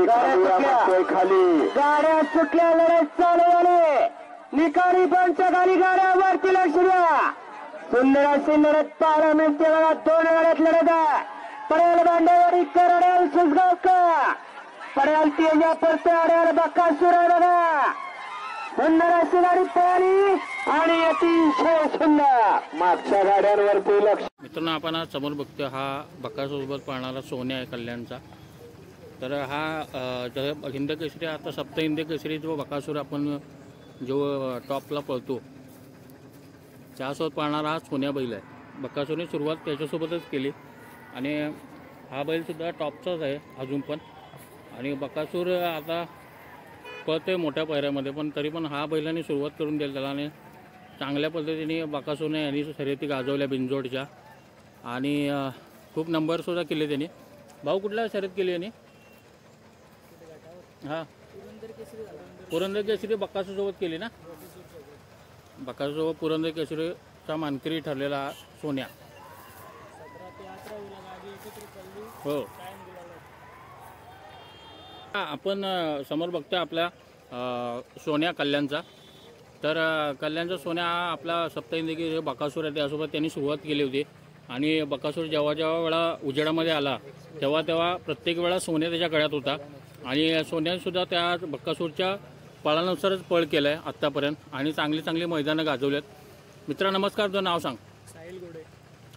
खाली गाड्या सुटल्या, लढत चालू झाले. निकाली पंच खाली गाड्या वरती लक्ष द्या. सुंदर अशी लढत पाहायला मिळते बघा. 2 गाड्यात लढत आहे. पडेल बांडेवाडी करडेल सुसगावकर, पडेल तेजा परते अडेल बक्कासूर आहे बघा. सुंदर अशी गाडी पळाली आणि अतिशय सुंदर मागच्या गाड्यांवरती लक्ष. मित्रांनो, आपण आज समोर बघतोय हा बक्कासूरसोबत पळणारा सोन्या आहे कल्याणचा. तर हा हिंद केसरी, आता सप्त हिंद केसरी जो बक्कासूर आपण जो टॉपला पळतो त्यासोबत पाळणारा हा सोन्या बैल आहे. बक्कासूरने सुरुवात त्याच्यासोबतच केली आणि हा बैलसुद्धा टॉपचाच आहे अजून पण. आणि बक्कासूर आता पळतोय मोठ्या पायऱ्यामध्ये, पण तरी पण हा बैलाने सुरुवात करून दिली त्याला. आणि चांगल्या पद्धतीने बक्कासूरने यांनी शर्यती गाजवल्या बिनजोडच्या आणि खूप नंबरसुद्धा केले त्यांनी. भाऊ कुठल्या शर्यत केली यांनी? हां, पुरंदर केसरी बक्कासूरसोबत केली ना. बक्कासूरसोबत पुरंदर केसरीचा मानकरी ठरलेला सोन्या. हो, आपण समोर बघतोय आपल्या सोन्या कल्याणचा. तर कल्याणचा सोन्या हा आपला सप्तहिंदी बक्कासूर आहे त्यासोबत त्यांनी सुरुवात केली होती. आणि बक्कासूर जेव्हा वेळा उजेडामध्ये आला तेव्हा प्रत्येक वेळा सोन्या त्याच्या गळ्यात होता. आणि सोन्यासुद्धा त्या बक्कासूरच्या पळानुसारच पळ केलं आहे आत्तापर्यंत आणि चांगली मैदानं गाजवलेत. मित्रा नमस्कार, तुझं नाव सांग. साहिल गोडे.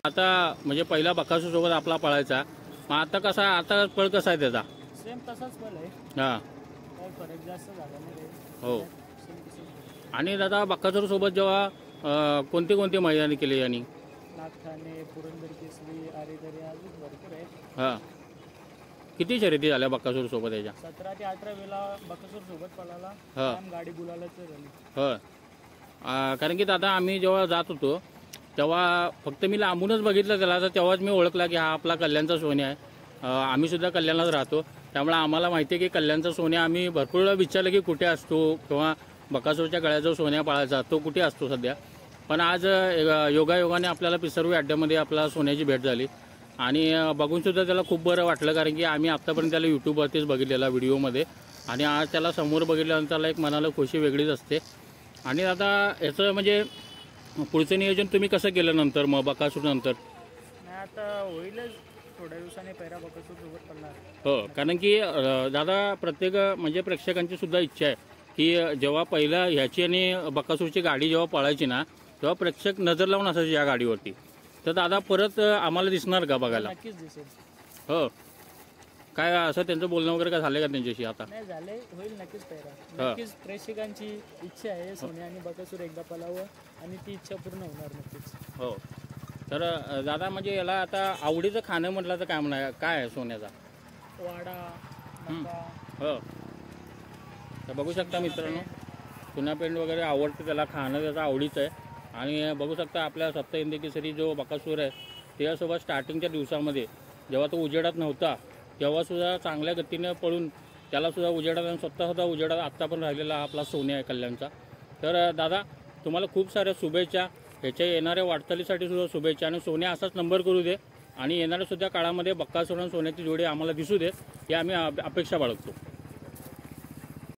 आता म्हणजे पहिला बक्कासूरसोबत आपला पळायचा, मग आता कसा, आता पळ कसा आहे त्याचा? सेम तसाच पळ आहे. हां, काय फरक जास्त झाला नाही. हो. आणि दादा बक्कासूरसोबत जेव्हा कोणती मैदानी केली यांनी? नागठाणे, पुरंदर केसरी, आरेदरे अजून भरपूर आहे. हां, किती शर्यती झाल्या बक्कासूरसोबत याच्या? 17 ते 18 वेळा बक्कासूर सोबत पळाला. गाडी गुलालाच झाली. हो, कारण की दादा आम्ही जेव्हा जात होतो तेव्हा फक्त मी लांबूनच बघितलं त्याला, तर तेव्हाच मी ओळखला की हा आपला कल्याणचा सोन्या आहे. आम्ही सुद्धा कल्याणलाच राहतो त्यामुळे आम्हाला माहिती आहे की कल्याणचा सोन्या. आम्ही भरपूर वेळा विचारलं की कुठे असतो किंवा बक्कासूरच्या गळ्यात जो सोन्या पाळायचा तो कुठे असतो सध्या. पण आज योगायोगाने आपल्याला पिसरवी अड्ड्यामध्ये आपला सोन्याची भेट झाली आणि बघूनसुद्धा त्याला खूप बरं वाटलं. कारण की आम्ही आत्तापर्यंत त्याला यूट्यूबवरतीच बघितलेला व्हिडिओमध्ये आणि आज त्याला समोर बघितल्यानंतर त्याला एक मनाला खुशी वेगळीच असते. आणि आता याचं म्हणजे पुढचं नियोजन तुम्ही कसं केलं नंतर मग बक्कासूर नंतर? नाही, आता होईलच थोड्या दिवसाने पैरा बक्कासूर सोबत पडणार. हो, कारण की दादा प्रत्येक म्हणजे प्रेक्षकांची सुद्धा इच्छा आहे की जेव्हा पहिला ह्याची आणि बक्कासूरची गाडी जेव्हा पळायची ना तेव्हा प्रेक्षक नजर लावून असायचे या गाडीवरती. तर दादा परत आम्हाला दिसणार का बघायला? नक्कीच दिसेल. हो, काय असं त्यांचं बोलणं वगैरे काय झालं का त्यांच्याशी? आता नाही झाले, होईल नक्कीच पैरा. नक्कीच प्रेक्षकांची इच्छा आहे सोन्या आणि बक्कासूर एकदा पळावं आणि ती इच्छा पूर्ण होणार नक्कीच. हो. तर दादा म्हणजे याला आता आवडीचं खाणं म्हटलं तर काय म्हणा, काय आहे सोन्याचा? वाडा, मका. हो, तर बघू शकता मित्रांनो, चुना पेंट वगैरे आवडतं त्याला, खाणं त्याचं आवडीचं आहे. आणि बघू शकता आपल्या सप्त हिंदी केसरी जो बक्कासूर आहे त्यासोबत स्टार्टिंगच्या दिवसामध्ये जेव्हा तो उजेडात नव्हता तेव्हासुद्धा चांगल्या गतीने पळून त्यालासुद्धा उजेडात आणि स्वतःसुद्धा उजेडात आत्ता पण राहिलेला आपला सोन्या आहे कल्याणचा. तर दादा तुम्हाला खूप साऱ्या शुभेच्छा, ह्याच्या येणाऱ्या वाटचालीसाठी सुद्धा शुभेच्छा. आणि सोन्या असाच नंबर करू दे आणि येणाऱ्या सुद्धा काळामध्ये बक्कासूर आणि सोन्याची जोडी आम्हाला दिसू दे, ही आम्ही अपेक्षा बाळगतो.